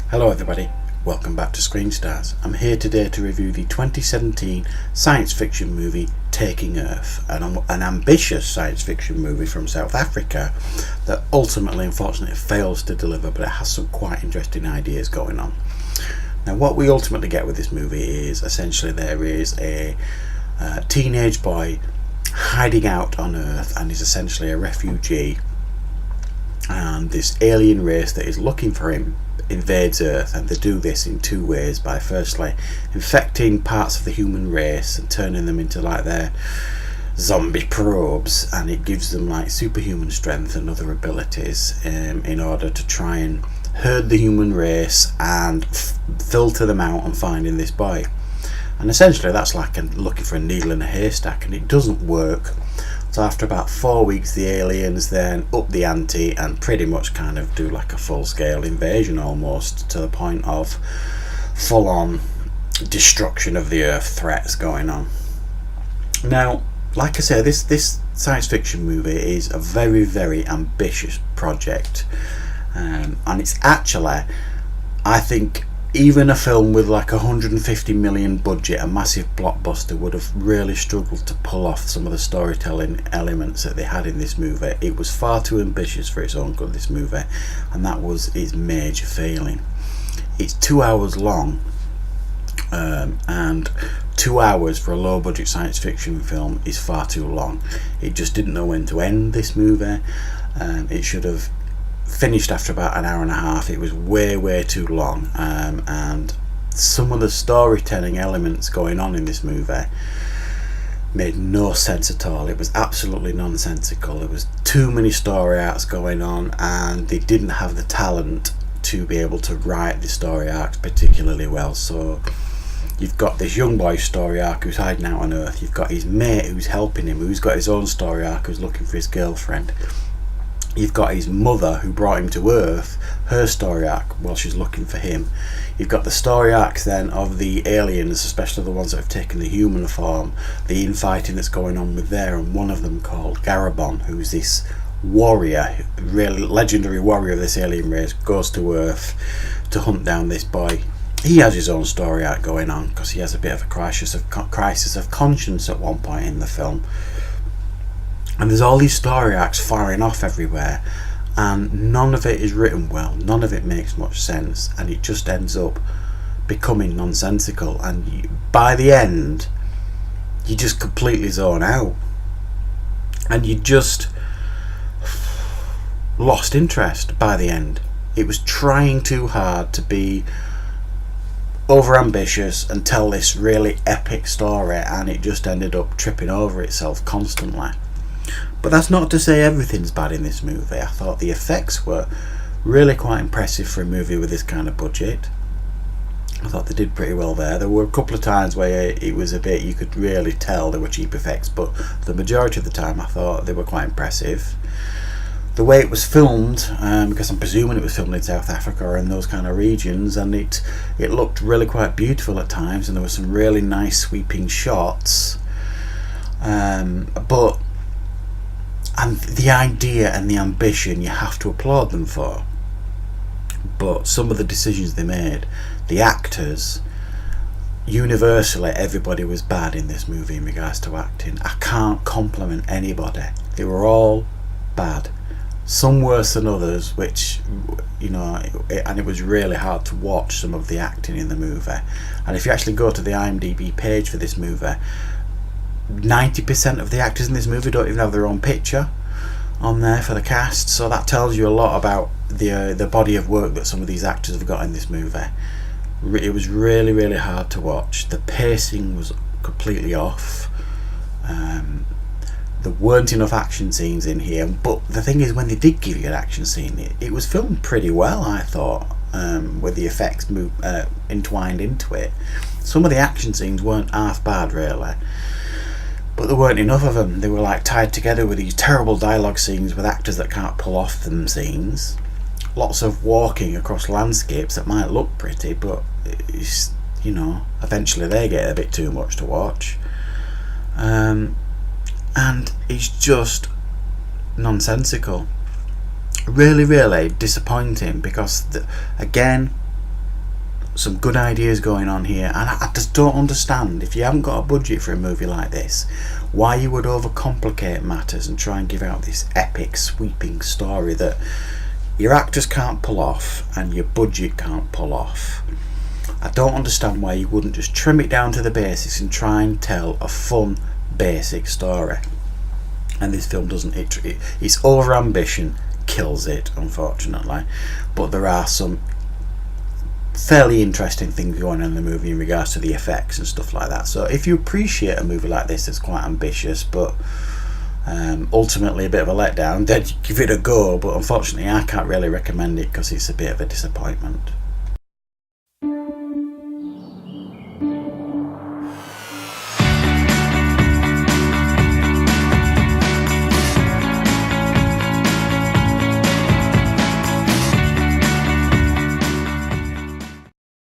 Hello everybody, welcome back to Screen Stars. I'm here today to review the 2017 science fiction movie Taking Earth, an ambitious science fiction movie from South Africa that ultimately, unfortunately, fails to deliver, but it has some quite interesting ideas going on. Now, what we ultimately get with this movie is essentially there is a teenage boy hiding out on Earth and is essentially a refugee, and this alien race that is looking for him invades Earth, and they do this in two ways: by firstly infecting parts of the human race and turning them into like their zombie probes, and it gives them like superhuman strength and other abilities in order to try and herd the human race and filter them out and finding this boy. And essentially that's like looking for a needle in a haystack, and it doesn't work. So after about 4 weeks, the aliens then up the ante and pretty much kind of do like a full-scale invasion, almost to the point of full-on destruction of the Earth threats going on. Now, like I say, this science fiction movie is a very, very ambitious project, and it's actually, I think, even a film with like 150 million budget, a massive blockbuster, would have really struggled to pull off some of the storytelling elements that they had in this movie. It was far too ambitious for its own good, this movie, and that was its major failing. It's 2 hours long, and 2 hours for a low budget science fiction film is far too long. It just didn't know when to end this movie. It should have finished after about an hour and a half. It was way too long, and some of the storytelling elements going on in this movie made no sense at all. It was absolutely nonsensical. There was too many story arcs going on, and they didn't have the talent to be able to write the story arcs particularly well. So you've got this young boy's story arc who's hiding out on Earth, you've got his mate who's helping him, who's got his own story arc, who's looking for his girlfriend. You've got his mother who brought him to Earth, her story arc while she's looking for him. You've got the story arcs then of the aliens, especially the ones that have taken the human form, the infighting that's going on with there, and one of them called Garabon, who's this warrior, really legendary warrior of this alien race, goes to Earth to hunt down this boy. He has his own story arc going on because he has a bit of a crisis of conscience at one point in the film. And there's all these story arcs firing off everywhere, and none of it is written well, none of it makes much sense, and it just ends up becoming nonsensical, and by the end you just completely zone out, and you just lost interest by the end. It was trying too hard to be over ambitious and tell this really epic story, and it just ended up tripping over itself constantly. But that's not to say everything's bad in this movie. I thought the effects were really quite impressive for a movie with this kind of budget. I thought they did pretty well there. There were a couple of times where it was a bit, you could really tell they were cheap effects, but the majority of the time I thought they were quite impressive. The way it was filmed, because I'm presuming it was filmed in South Africa and those kind of regions, and it looked really quite beautiful at times, and there were some really nice sweeping shots. But and the idea and the ambition you have to applaud them for, but some of the decisions they made, the actors, universally everybody was bad in this movie in regards to acting. I can't compliment anybody. They were all bad, some worse than others, which, you know, and it was really hard to watch some of the acting in the movie. And if you actually go to the IMDb page for this movie, 90% of the actors in this movie don't even have their own picture on there for the cast, so that tells you a lot about the body of work that some of these actors have got in this movie. It was really hard to watch. The pacing was completely off. There weren't enough action scenes in here, but the thing is, when they did give you an action scene, it was filmed pretty well, I thought, with the effects entwined into it. Some of the action scenes weren't half bad, really. But there weren't enough of them. They were like tied together with these terrible dialogue scenes with actors that can't pull off them scenes. Lots of walking across landscapes that might look pretty, but it's, you know, eventually they get a bit too much to watch. And it's just nonsensical. Really disappointing, because again, some good ideas going on here, and I just don't understand, if you haven't got a budget for a movie like this, why you would overcomplicate matters and try and give out this epic sweeping story that your actors can't pull off and your budget can't pull off. I don't understand why you wouldn't just trim it down to the basics and try and tell a fun basic story. And this film doesn't. Its over ambition kills it, unfortunately, but there are some fairly interesting things going on in the movie in regards to the effects and stuff like that. So if you appreciate a movie like this that's quite ambitious but ultimately a bit of a letdown, then give it a go, but unfortunately I can't really recommend it because it's a bit of a disappointment.